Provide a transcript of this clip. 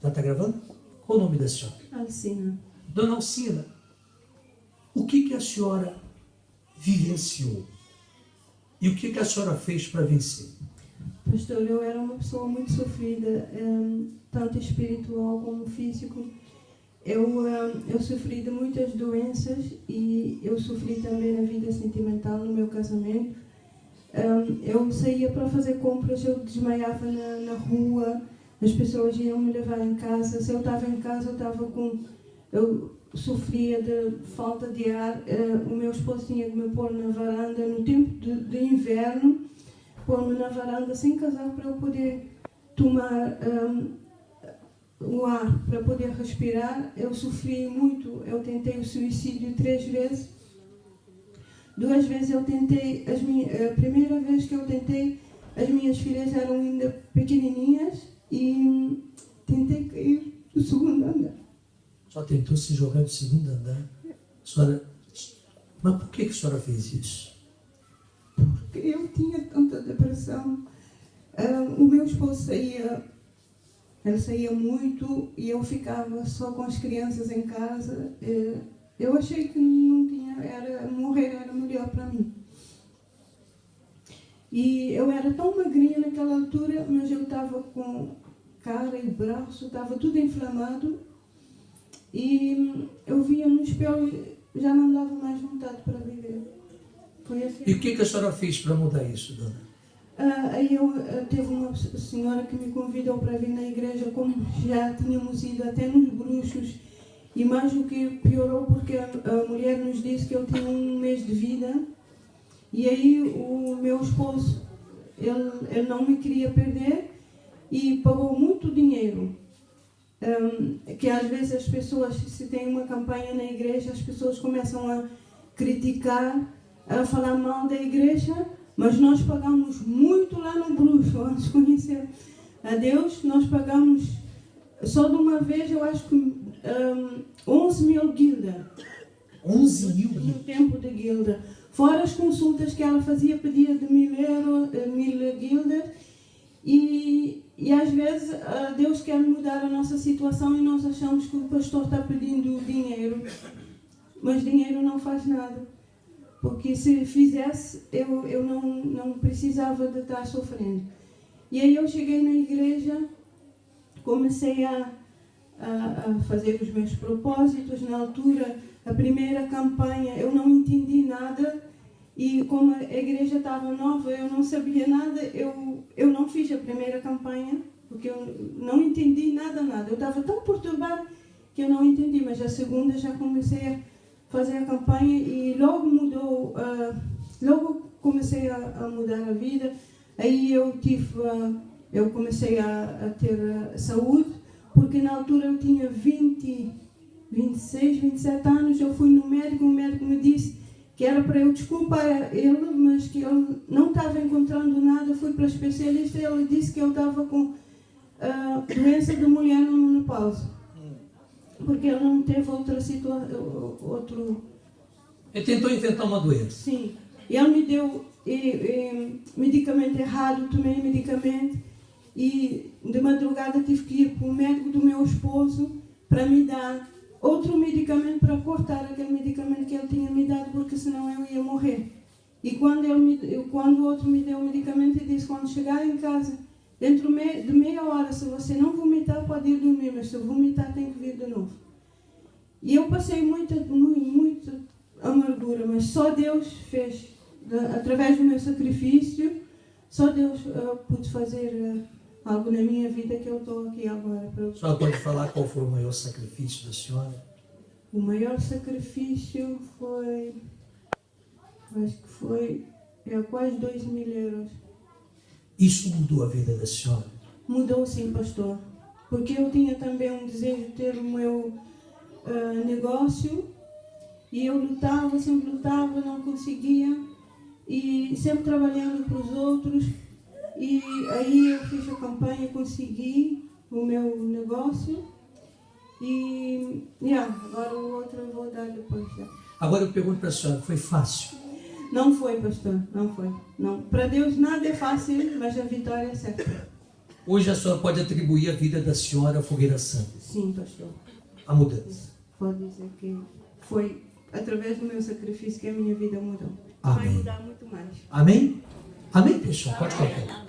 Já está gravando? Qual o nome da senhora? Alcina. Dona Alcina, o que a senhora vivenciou? E o que a senhora fez para vencer? Pastor, eu era uma pessoa muito sofrida, tanto espiritual como físico. Eu sofri de muitas doenças e eu sofri também na vida sentimental, no meu casamento. Eu saía para fazer compras, eu desmaiava na rua, as pessoas iam me levar em casa. Se eu estava em casa, eu sofria de falta de ar. O meu esposo tinha que me pôr na varanda no tempo de inverno, pôr-me na varanda sem casaco para eu poder tomar o ar, para poder respirar. Eu sofri muito, eu tentei o suicídio 3 vezes. 2 vezes eu tentei, a primeira vez que eu tentei, as minhas filhas eram ainda pequenininhas e tentei cair do 2º andar. Só tentou se jogar do 2º andar? Senhora, mas por que a senhora fez isso? Porque eu tinha tanta depressão. O meu esposo ele saía muito e eu ficava só com as crianças em casa. Eu achei que não tinha, morrer era melhor para mim. E eu era tão magrinha naquela altura, mas eu estava com cara e braço, estava tudo inflamado. E eu via no espelho e já não dava mais vontade para viver. Foi assim. E o que a senhora fez para mudar isso, dona? Aí teve uma senhora que me convidou para vir na igreja, como já tínhamos ido até nos bruxos, e mais o que piorou, porque a mulher nos disse que eu tinha 1 mês de vida, e aí o meu esposo, ele não me queria perder e pagou muito dinheiro. Que às vezes as pessoas, se tem uma campanha na igreja, as pessoas começam a criticar, a falar mal da igreja, mas nós pagamos muito lá no bruxo, antes de conhecer a Deus. Nós pagamos, só de uma vez, eu acho que 11 mil guilda. 11 mil? No tempo de guilda. Fora as consultas que ela fazia, pedia de 1000 guildas. E às vezes Deus quer mudar a nossa situação e nós achamos que o pastor está pedindo dinheiro. Mas dinheiro não faz nada. Porque se fizesse, eu não precisava de estar sofrendo. E aí eu cheguei na igreja, comecei a fazer os meus propósitos. Na altura, a primeira campanha, eu não entendi nada. E como a igreja estava nova, eu não sabia nada, eu não fiz a primeira campanha, porque eu não entendi nada. Eu estava tão perturbada que eu não entendi, mas a segunda já comecei a fazer a campanha e logo mudou, logo comecei a mudar a vida. Aí eu comecei a ter saúde, porque na altura eu tinha 26, 27 anos, eu fui no médico, o médico me disse que era para eu desculpar ele, mas que ele não estava encontrando nada. Eu fui para o especialista e ele disse que eu estava com doença de mulher na menopausa. Porque ele não teve outra situação, Ele tentou inventar uma doença. Sim. E ele me deu medicamento errado, tomei medicamento e de madrugada tive que ir para o médico do meu esposo para me dar outro medicamento para cortar aquele medicamento que ele tinha me dado, porque senão eu ia morrer. E quando o outro me deu o medicamento, ele disse: quando chegar em casa, dentro de meia hora, se você não vomitar, pode ir dormir, mas se vomitar, tem que vir de novo. E eu passei muita amargura, mas só Deus fez, através do meu sacrifício, só Deus pôde fazer algo na minha vida que eu estou aqui agora. A senhora pode falar qual foi o maior sacrifício da senhora? O maior sacrifício foi, acho que foi quase 2.000 euros. Isso mudou a vida da senhora? Mudou sim, pastor. Porque eu tinha também um desejo de ter o meu negócio e eu lutava, sempre lutava, não conseguia, e sempre trabalhando para os outros. E aí eu fiz a campanha, consegui o meu negócio e agora o outro eu vou dar depois. Agora eu pergunto para a senhora, foi fácil? Não foi, pastor, não foi. Não. Para Deus nada é fácil, mas a vitória é certa. Hoje a senhora pode atribuir a vida da senhora à fogueira santa. Sim, pastor. A mudança. Pode dizer que foi através do meu sacrifício que a minha vida mudou. Amém. Vai mudar muito mais. Amém? Amém, pessoal? Pode colocar.